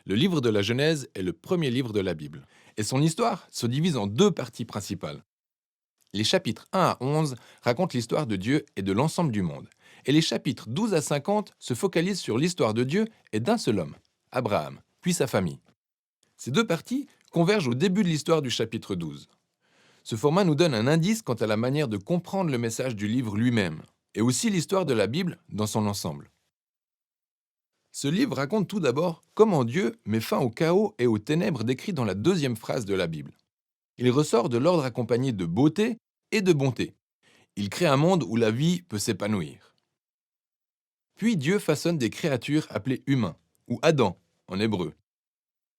Le livre de la Genèse est le premier livre de la Bible, et son histoire se divise en deux parties principales. Les chapitres 1 à 11 racontent l'histoire de Dieu et de l'ensemble du monde, et les chapitres 12 à 50 se focalisent sur l'histoire de Dieu et d'un seul homme, Abraham, puis sa famille. Ces deux parties convergent au début de l'histoire du chapitre 12. Ce format nous donne un indice quant à la manière de comprendre le message du livre lui-même, et aussi l'histoire de la Bible dans son ensemble. Ce livre raconte tout d'abord comment Dieu met fin au chaos et aux ténèbres décrits dans la deuxième phrase de la Bible. Il ressort de l'ordre accompagné de beauté et de bonté. Il crée un monde où la vie peut s'épanouir. Puis Dieu façonne des créatures appelées humains, ou Adam en hébreu,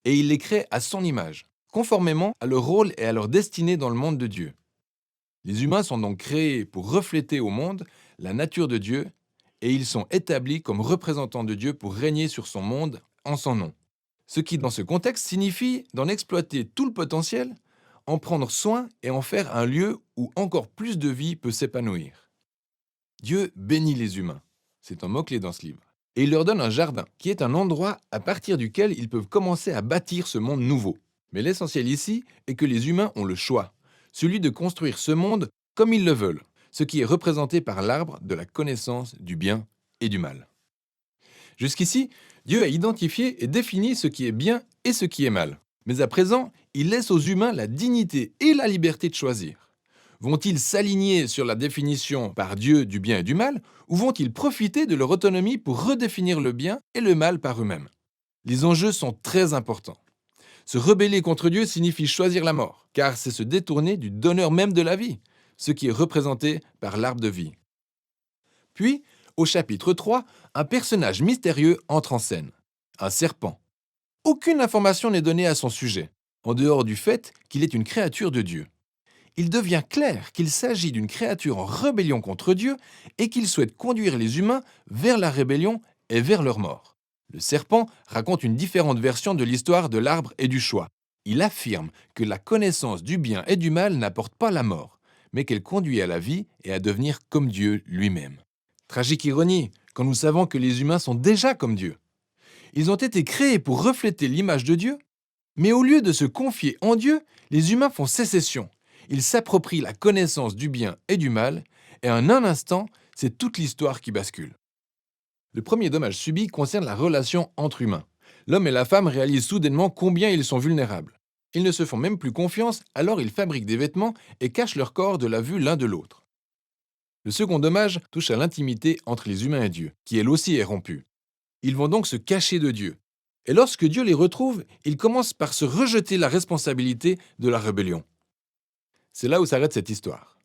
et il les crée à son image, conformément à leur rôle et à leur destinée dans le monde de Dieu. Les humains sont donc créés pour refléter au monde la nature de Dieu, et ils sont établis comme représentants de Dieu pour régner sur son monde en son nom. Ce qui, dans ce contexte, signifie d'en exploiter tout le potentiel, en prendre soin et en faire un lieu où encore plus de vie peut s'épanouir. Dieu bénit les humains. C'est un mot-clé dans ce livre. Et il leur donne un jardin, qui est un endroit à partir duquel ils peuvent commencer à bâtir ce monde nouveau. Mais l'essentiel ici est que les humains ont le choix, celui de construire ce monde comme ils le veulent, ce qui est représenté par l'arbre de la connaissance du bien et du mal. Jusqu'ici, Dieu a identifié et défini ce qui est bien et ce qui est mal. Mais à présent, il laisse aux humains la dignité et la liberté de choisir. Vont-ils s'aligner sur la définition par Dieu du bien et du mal, ou vont-ils profiter de leur autonomie pour redéfinir le bien et le mal par eux-mêmes? Les enjeux sont très importants. Se rebeller contre Dieu signifie choisir la mort, car c'est se détourner du donneur même de la vie, ce qui est représenté par l'arbre de vie. Puis, au chapitre 3, un personnage mystérieux entre en scène, un serpent. Aucune information n'est donnée à son sujet, en dehors du fait qu'il est une créature de Dieu. Il devient clair qu'il s'agit d'une créature en rébellion contre Dieu et qu'il souhaite conduire les humains vers la rébellion et vers leur mort. Le serpent raconte une différente version de l'histoire de l'arbre et du choix. Il affirme que la connaissance du bien et du mal n'apporte pas la mort, mais qu'elle conduit à la vie et à devenir comme Dieu lui-même. Tragique ironie, quand nous savons que les humains sont déjà comme Dieu. Ils ont été créés pour refléter l'image de Dieu, mais au lieu de se confier en Dieu, les humains font sécession. Ils s'approprient la connaissance du bien et du mal, et en un instant, c'est toute l'histoire qui bascule. Le premier dommage subi concerne la relation entre humains. L'homme et la femme réalisent soudainement combien ils sont vulnérables. Ils ne se font même plus confiance, alors ils fabriquent des vêtements et cachent leur corps de la vue l'un de l'autre. Le second dommage touche à l'intimité entre les humains et Dieu, qui elle aussi est rompue. Ils vont donc se cacher de Dieu. Et lorsque Dieu les retrouve, ils commencent par se rejeter la responsabilité de la rébellion. C'est là où s'arrête cette histoire.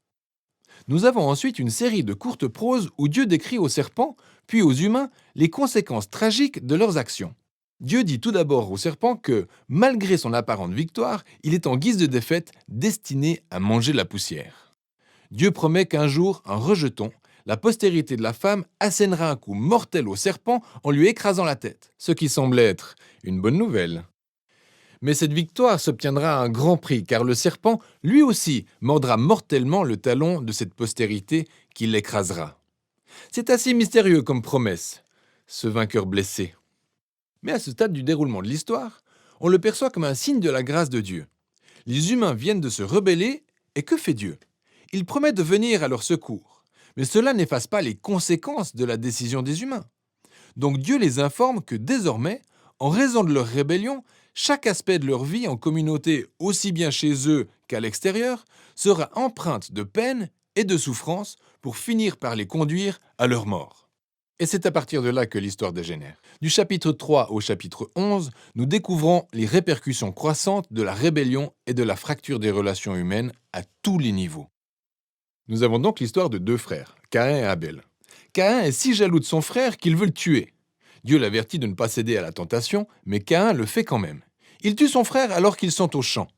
Nous avons ensuite une série de courtes proses où Dieu décrit aux serpents, puis aux humains, les conséquences tragiques de leurs actions. Dieu dit tout d'abord au serpent que, malgré son apparente victoire, il est en guise de défaite destiné à manger la poussière. Dieu promet qu'un jour, en rejeton, la postérité de la femme assénera un coup mortel au serpent en lui écrasant la tête, ce qui semble être une bonne nouvelle. Mais cette victoire s'obtiendra à un grand prix, car le serpent, lui aussi, mordra mortellement le talon de cette postérité qui l'écrasera. C'est assez mystérieux comme promesse, ce vainqueur blessé. Mais à ce stade du déroulement de l'histoire, on le perçoit comme un signe de la grâce de Dieu. Les humains viennent de se rebeller, et que fait Dieu? Il promet de venir à leur secours. Mais cela n'efface pas les conséquences de la décision des humains. Donc Dieu les informe que désormais, en raison de leur rébellion, chaque aspect de leur vie en communauté, aussi bien chez eux qu'à l'extérieur, sera empreinte de peine et de souffrance pour finir par les conduire à leur mort. Et c'est à partir de là que l'histoire dégénère. Du chapitre 3 au chapitre 11, nous découvrons les répercussions croissantes de la rébellion et de la fracture des relations humaines à tous les niveaux. Nous avons donc l'histoire de deux frères, Caïn et Abel. Caïn est si jaloux de son frère qu'il veut le tuer. Dieu l'avertit de ne pas céder à la tentation, mais Caïn le fait quand même. Il tue son frère alors qu'ils sont au champ.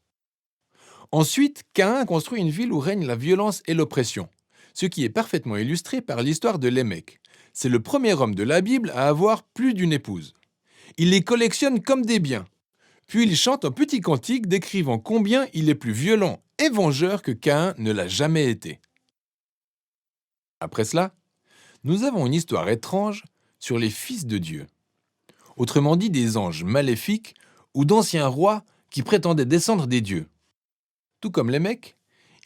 Ensuite, Caïn construit une ville où règne la violence et l'oppression, ce qui est parfaitement illustré par l'histoire de Lémec. C'est le premier homme de la Bible à avoir plus d'une épouse. Il les collectionne comme des biens. Puis il chante un petit cantique décrivant combien il est plus violent et vengeur que Caïn ne l'a jamais été. Après cela, nous avons une histoire étrange sur les fils de Dieu. autrement dit des anges maléfiques ou d'anciens rois qui prétendaient descendre des dieux. Tout comme les mecs,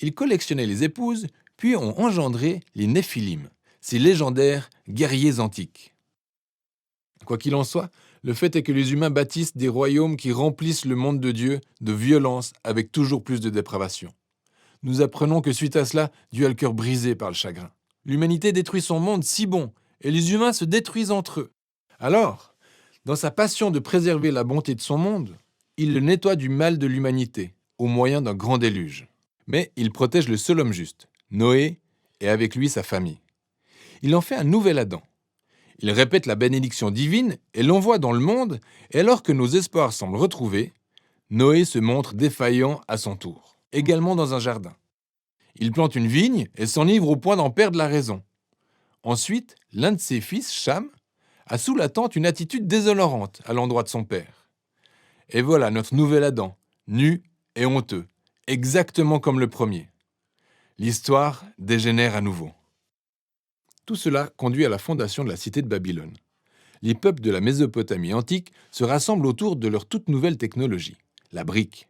ils collectionnaient les épouses, puis ont engendré les Néphilim, ces légendaires guerriers antiques. Quoi qu'il en soit, le fait est que les humains bâtissent des royaumes qui remplissent le monde de Dieu de violence avec toujours plus de dépravation. Nous apprenons que suite à cela, Dieu a le cœur brisé par le chagrin. L'humanité détruit son monde si bon, et les humains se détruisent entre eux. Alors, dans sa passion de préserver la bonté de son monde, il le nettoie du mal de l'humanité, au moyen d'un grand déluge. Mais il protège le seul homme juste, Noé, et avec lui sa famille. Il en fait un nouvel Adam. Il répète la bénédiction divine et l'envoie dans le monde, et alors que nos espoirs semblent retrouvés, Noé se montre défaillant à son tour, également dans un jardin. Il plante une vigne et s'enivre au point d'en perdre la raison. Ensuite, l'un de ses fils, Cham, a sous la tente une attitude déshonorante à l'endroit de son père. Et voilà notre nouvel Adam, nu et honteux, exactement comme le premier. L'histoire dégénère à nouveau. Tout cela conduit à la fondation de la cité de Babylone. Les peuples de la Mésopotamie antique se rassemblent autour de leur toute nouvelle technologie, la brique.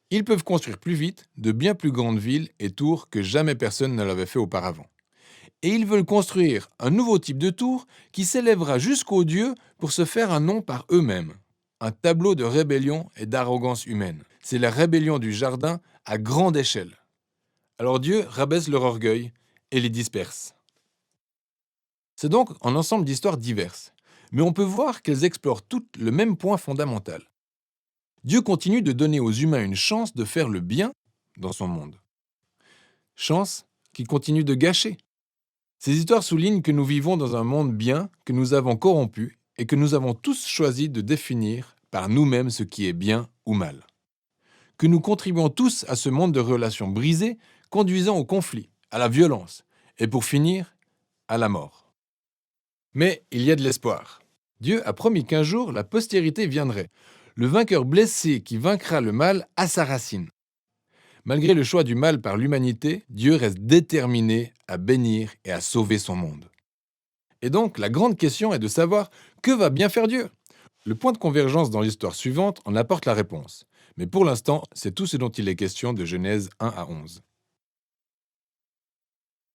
Ils peuvent construire plus vite de bien plus grandes villes et tours que jamais personne ne l'avait fait auparavant. Et ils veulent construire un nouveau type de tour qui s'élèvera jusqu'aux dieux pour se faire un nom par eux-mêmes. Un tableau de rébellion et d'arrogance humaine. C'est la rébellion du jardin à grande échelle. Alors Dieu rabaisse leur orgueil et les disperse. C'est donc un ensemble d'histoires diverses, mais on peut voir qu'elles explorent toutes le même point fondamental. Dieu continue de donner aux humains une chance de faire le bien dans son monde. Chance qu'il continue de gâcher. Ces histoires soulignent que nous vivons dans un monde bien que nous avons corrompu et que nous avons tous choisi de définir par nous-mêmes ce qui est bien ou mal. Que nous contribuons tous à ce monde de relations brisées, conduisant au conflit, à la violence et pour finir, à la mort. Mais il y a de l'espoir. Dieu a promis qu'un jour la postérité viendrait, le vainqueur blessé qui vaincra le mal à sa racine. Malgré le choix du mal par l'humanité, Dieu reste déterminé à bénir et à sauver son monde. Et donc, la grande question est de savoir que va bien faire Dieu. Le point de convergence dans l'histoire suivante en apporte la réponse. Mais pour l'instant, c'est tout ce dont il est question de Genèse 1 à 11.